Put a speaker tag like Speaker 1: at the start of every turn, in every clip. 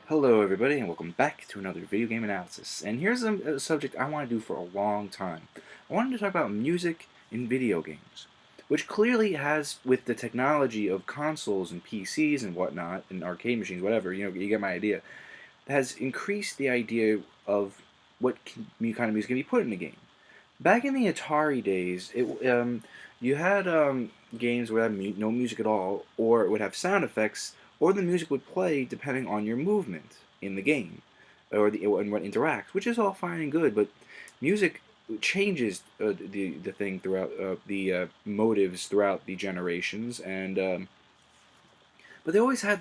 Speaker 1: Hello everybody and welcome back to another video game analysis. And here's a subject I want to do for a long time. I wanted to talk about music in video games, which clearly has, with the technology of consoles and PCs and whatnot, and arcade machines, whatever, you get my idea, has increased the idea of what kind of music can be put in a game. Back in the Atari days, you had games where had no music at all, or it would have sound effects, or the music would play depending on your movement in the game, or and what interacts, which is all fine and good. But music changes the thing throughout the motives throughout the generations, and but they always had.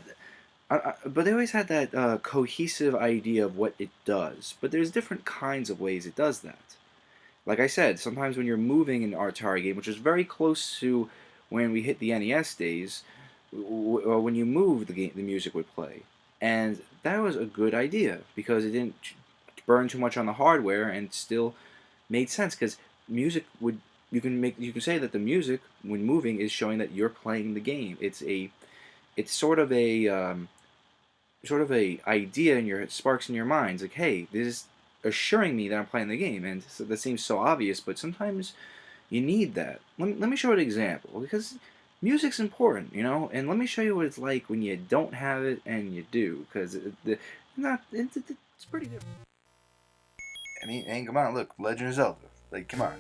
Speaker 1: But they always had that cohesive idea of what it does. But there's different kinds of ways it does that. Like I said, sometimes when you're moving in an Atari game, which is very close to when we hit the NES days, when you move, the music would play, and that was a good idea because it didn't burn too much on the hardware and still made sense. Because music would you can say that the music when moving is showing that you're playing the game. It's sort of a idea in your sparks in your minds, like, hey, this is assuring me that I'm playing the game, and so that seems so obvious, but sometimes you need that. Let me show you an example, because music's important, and let me show you what it's like when you don't have it and you do, because it's pretty different. I mean, and come on, look, Legend of Zelda, like, come on.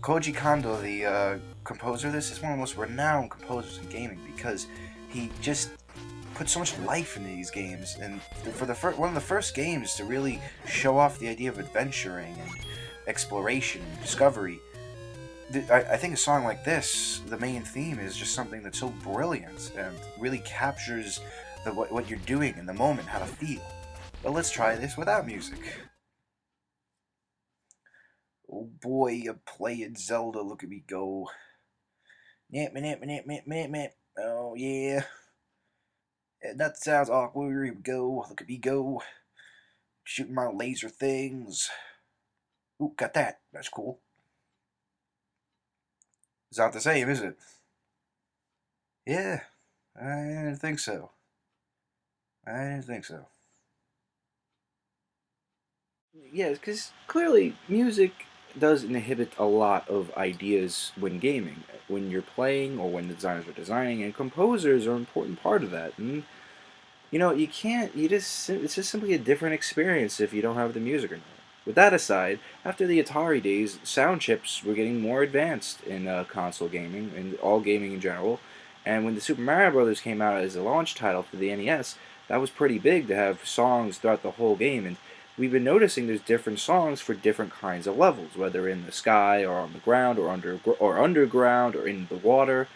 Speaker 1: Koji Kondo, the composer of this, is one of the most renowned composers in gaming because he just put so much life into these games, and for one of the first games to really show off the idea of adventuring and exploration and discovery, I think a song like this, the main theme, is just something that's so brilliant and really captures what you're doing in the moment, how to feel. But let's try this without music. Oh boy, you playing Zelda, look at me go. Oh yeah. That sounds awkward. Here we go. Look at me go. Shooting my laser things. Ooh, got that. That's cool. It's not the same, is it? Yeah, I didn't think so. Yeah, because clearly music does inhibit a lot of ideas when gaming, when you're playing or when the designers are designing, and composers are an important part of that. And it's just simply a different experience if you don't have the music or not. With that aside, after the Atari days, sound chips were getting more advanced in console gaming and all gaming in general. And when the Super Mario Brothers came out as a launch title for the NES, that was pretty big to have songs throughout the whole game. And we've been noticing there's different songs for different kinds of levels, whether in the sky or on the ground or underground or in the water.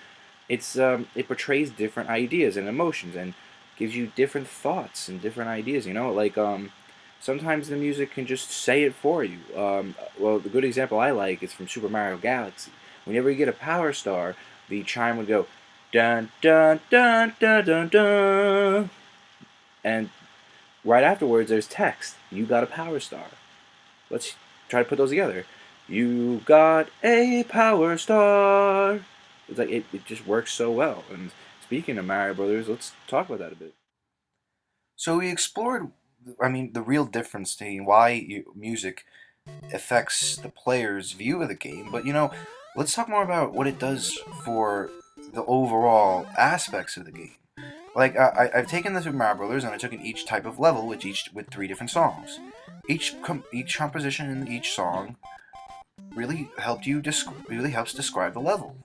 Speaker 1: It portrays different ideas and emotions and gives you different thoughts and different ideas. Sometimes the music can just say it for you. Well, the good example I like is from Super Mario Galaxy. Whenever you get a Power Star, the chime would go dun dun dun dun dun dun, and right afterwards there's text. You got a Power Star. Let's try to put those together. You got a Power Star. It's like it just works so well. And speaking of Mario Brothers, let's talk about that a bit. So we explored, the real difference between why music affects the player's view of the game. But let's talk more about what it does for the overall aspects of the game. Like I've taken the Super Mario Brothers and I took in each type of level with 3 different songs. Each composition in each song really helps describe the level.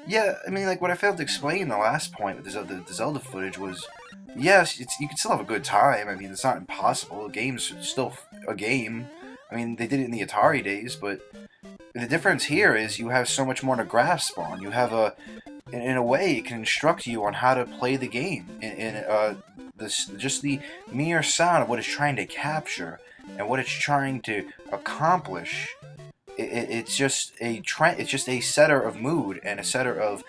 Speaker 2: Yeah, I mean, like what I failed to explain in the last point with the Zelda footage was, yes, you can still have a good time. I mean, it's not impossible. The game's still a game. I mean, they did it in the Atari days, but the difference here is you have so much more to grasp on. You have in a way, it can instruct you on how to play the game. This just the mere sound of what it's trying to capture and what it's trying to accomplish. It's just a trend. It's just a setter of mood and a setter of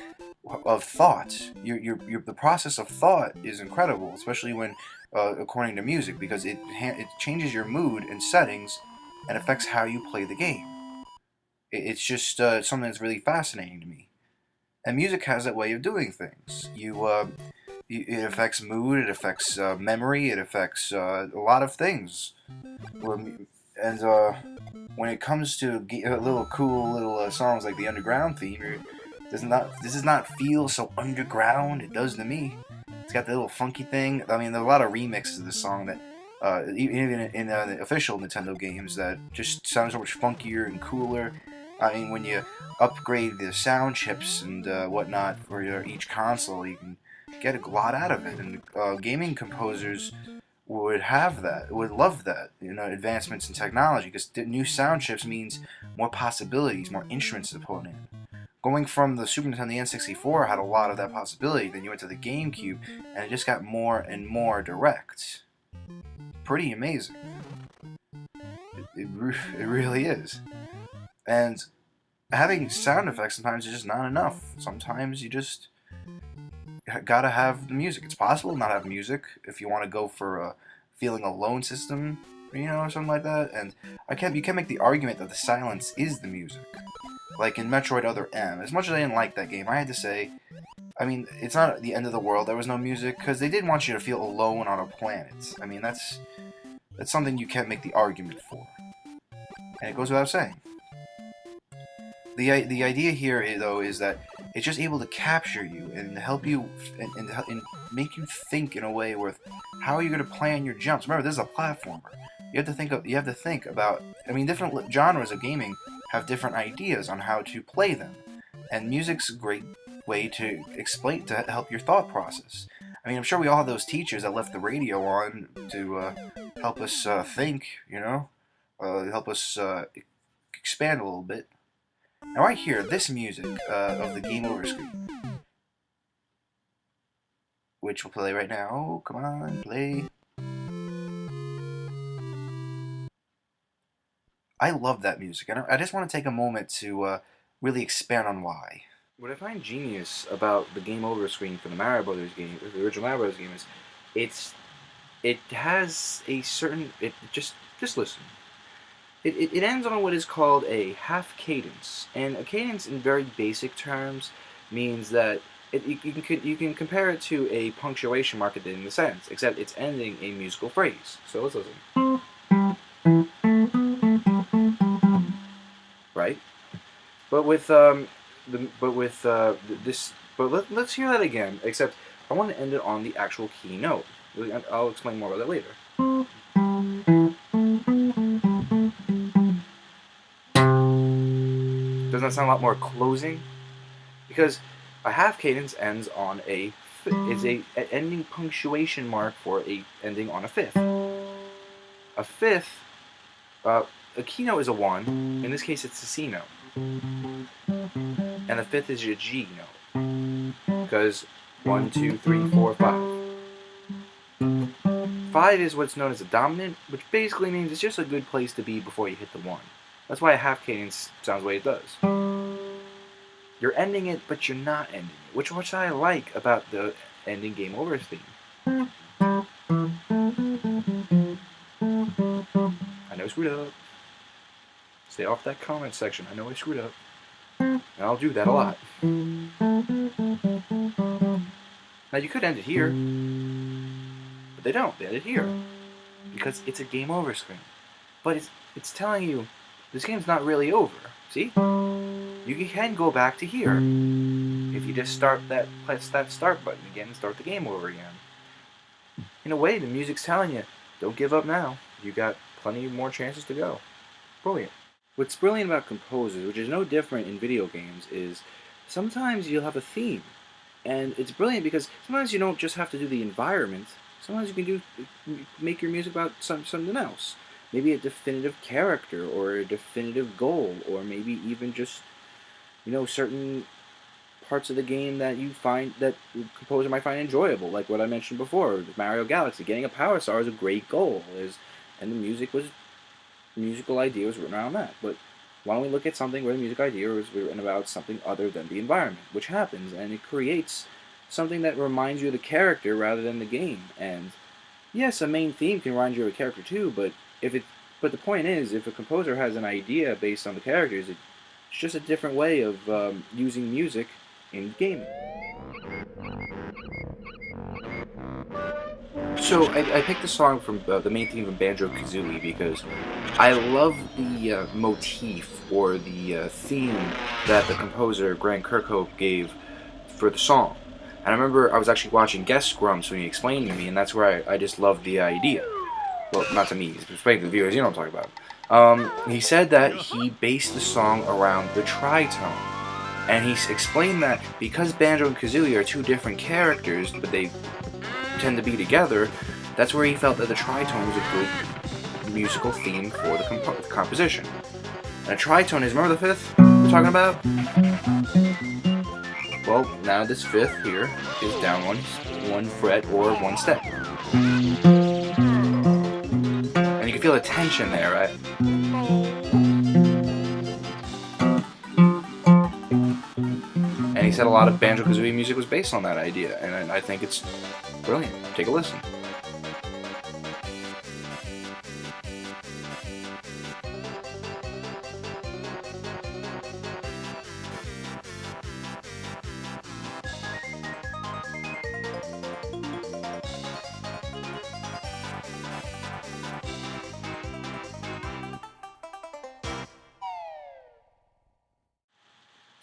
Speaker 2: thought. The process of thought is incredible, especially when according to music, because it changes your mood and settings and affects how you play the game. It's just something that's really fascinating to me. And music has that way of doing things. It affects mood, it affects memory, it affects a lot of things. And when it comes to little cool little songs like the Underground theme, does not feel so underground. It does to me. It's got the little funky thing. I mean, there are a lot of remixes of this song that even in the official Nintendo games that just sound so much funkier and cooler. I mean, when you upgrade the sound chips and whatnot for each console, you can get a lot out of it. And gaming composers would love that, advancements in technology, because new sound chips means more possibilities, more instruments to put in. Going from the Super Nintendo, the N64 had a lot of that possibility. Then you went to the GameCube, and it just got more and more direct. Pretty amazing. It really is. And having sound effects sometimes is just not enough. Sometimes you just gotta have the music. It's possible to not have music if you want to go for a feeling alone system, or something like that. And you can make the argument that the silence is the music. Like in Metroid Other M. As much as I didn't like that game, I had to say, I mean, it's not the end of the world there was no music, because they did want you to feel alone on a planet. I mean, that's something you can't make the argument for. And it goes without saying. The idea here, though, is that it's just able to capture you and help you and make you think in a way where how are you going to plan your jumps. Remember, this is a platformer. You have to think about. I mean, different genres of gaming have different ideas on how to play them, and music's a great way to explain to help your thought process. I mean, I'm sure we all have those teachers that left the radio on to help us think. Help us expand a little bit. Now right here, this music of the Game Over screen, which will play right now. Come on, play. I love that music, and I just want to take a moment to really expand on why.
Speaker 1: What I find genius about the Game Over screen for the Mario Brothers game, the original Mario Brothers game, is it's it has a certain just listen. It ends on what is called a half cadence, and a cadence in very basic terms means that you can compare it to a punctuation mark in the sentence, except it's ending a musical phrase. So let's listen. Right? But with this, let's hear that again. Except I want to end it on the actual key note. I'll explain more about that later. Doesn't that sound a lot more closing? Because a half cadence ends on is a ending punctuation mark for a ending on a fifth. A fifth, a keynote is a 1. In this case, it's a C note. And the fifth is a G note. Because 1, 2, 3, 4, 5. 5 is what's known as a dominant, which basically means it's just a good place to be before you hit the 1. That's why a half cadence sounds the way it does. You're ending it, but you're not ending it, which I like about the ending Game Over theme. I know I screwed up. Stay off that comment section. I know I screwed up. And I'll do that a lot. Now you could end it here, but they don't. They end it here because it's a Game Over screen. But it's telling you this game's not really over. See? You can go back to here if you just press that start button again and start the game over again. In a way, the music's telling you, don't give up now. You got plenty more chances to go. Brilliant. What's brilliant about composers, which is no different in video games, is sometimes you'll have a theme. And it's brilliant because sometimes you don't just have to do the environment. Sometimes you can make your music about something else. Maybe a definitive character or a definitive goal, or maybe even just certain parts of the game that you find that the composer might find enjoyable, like what I mentioned before, Mario Galaxy. Getting a power star is a great goal, and the musical idea was written around that. But why don't we look at something where the music idea was written about something other than the environment, which happens, and it creates something that reminds you of the character rather than the game. And yes, a main theme can remind you of a character too, but the point is, if a composer has an idea based on the characters, it's just a different way of using music in gaming. So I picked the song from the main theme from Banjo-Kazooie because I love the motif or the theme that the composer Grant Kirkhope gave for the song. And I remember I was actually watching Guest Scrums when he explained to me, and that's where I just loved the idea. Well, not to me, he's explaining to the viewers, you know what I'm talking about. He said that he based the song around the tritone. And he explained that because Banjo and Kazooie are two different characters, but they tend to be together, that's where he felt that the tritone was a good musical theme for the composition. And a tritone is, remember the fifth we're talking about? Well, now this fifth here is down one fret or one step. And you can feel the tension there, right? And he said a lot of Banjo-Kazooie music was based on that idea, and I think it's brilliant. Take a listen.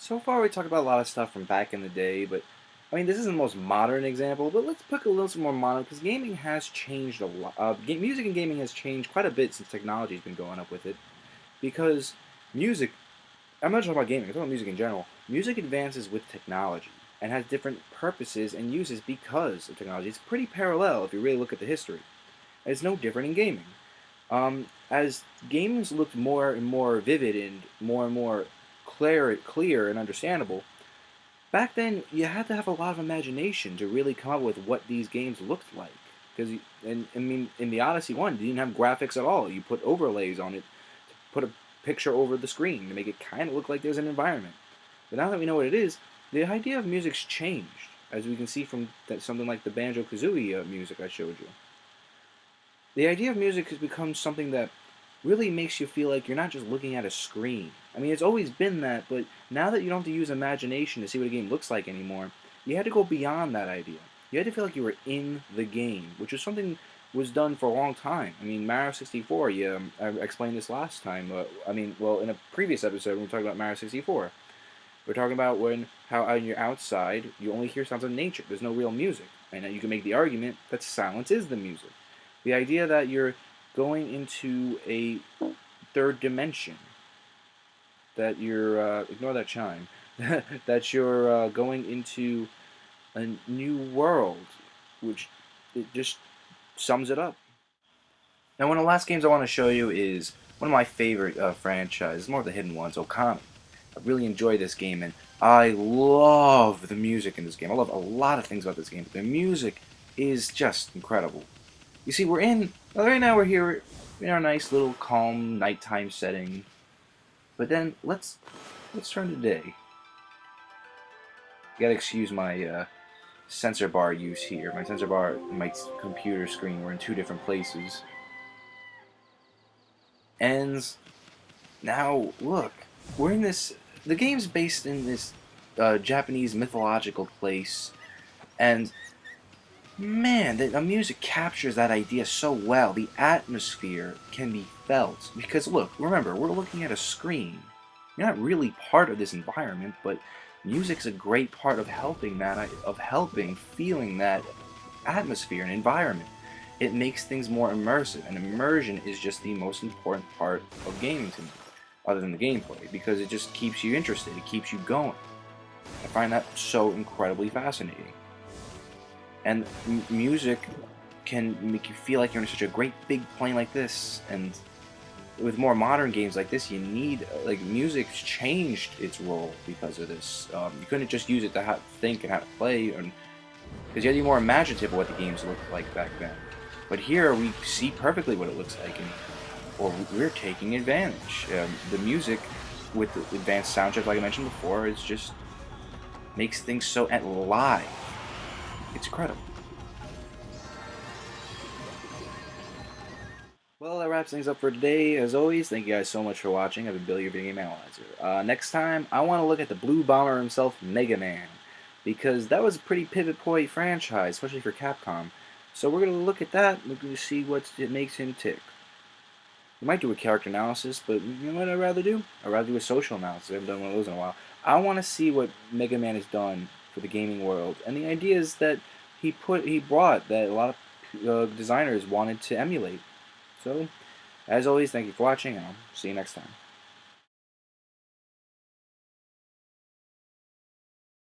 Speaker 1: So far, we talked about a lot of stuff from back in the day, but I mean, this isn't the most modern example, but let's pick a little more modern because gaming has changed a lot. Music and gaming has changed quite a bit since technology has been going up with it. Because music, I'm not talking about gaming, I'm talking about music in general. Music advances with technology and has different purposes and uses because of technology. It's pretty parallel if you really look at the history. And it's no different in gaming. As games looked more and more vivid and more clear and understandable, back then you had to have a lot of imagination to really come up with what these games looked like. Because, and I mean, in the Odyssey 1, you didn't have graphics at all. You put overlays on it to put a picture over the screen to make it kind of look like there's an environment. But now that we know what it is, the idea of music's changed, as we can see from something like the Banjo-Kazooie music I showed you. The idea of music has become something that really makes you feel like you're not just looking at a screen. I mean, it's always been that, but now that you don't have to use imagination to see what a game looks like anymore, you had to go beyond that idea. You had to feel like you were in the game, which is something was done for a long time. I mean, Mario 64, I explained this last time. In a previous episode when we talked about Mario 64. We're talking about how when you're outside, you only hear sounds of nature. There's no real music. And you can make the argument that silence is the music. The idea that you're going into a third dimension, that you're, ignore that chime, that you're going into a new world, which it just sums it up. Now, one of the last games I want to show you is one of my favorite franchises, more of the hidden ones, Okami. I really enjoy this game, and I love the music in this game. I love a lot of things about this game, but the music is just incredible. You see, right now we're here in our nice little calm nighttime setting, but then let's turn to day. You gotta excuse my sensor bar use here. My sensor bar and my computer screen were in two different places. And now, look, we're in this. The game's based in this Japanese mythological place, and man, the music captures that idea so well. The atmosphere can be felt because, look, remember, we're looking at a screen. You're not really part of this environment, but music's a great part of helping feeling that atmosphere and environment. It makes things more immersive, and immersion is just the most important part of gaming to me, other than the gameplay, because it just keeps you interested, it keeps you going. I find that so incredibly fascinating. And music can make you feel like you're in such a great big plane like this. And with more modern games like this, you need like music's changed its role because of this. You couldn't just use it to think and how to play, and because you had to be more imaginative of what the games looked like back then. But here we see perfectly what it looks like, and or we're taking advantage. The music with the advanced soundtrack, like I mentioned before, is just makes things so alive. It's incredible. Well, that wraps things up for today. As always, thank you guys so much for watching. I've been Billy, your video game analyzer. Next time, I want to look at the Blue Bomber himself, Mega Man, because that was a pretty pivot point franchise, especially for Capcom. So we're going to look at that. We're going to see what it makes him tick. We might do a character analysis, but you know what I'd rather do? I'd rather do a social analysis. I haven't done one of those in a while. I want to see what Mega Man has done for the gaming world, and the ideas that he brought that a lot of designers wanted to emulate. So, as always, thank you for watching, and I'll see you next time.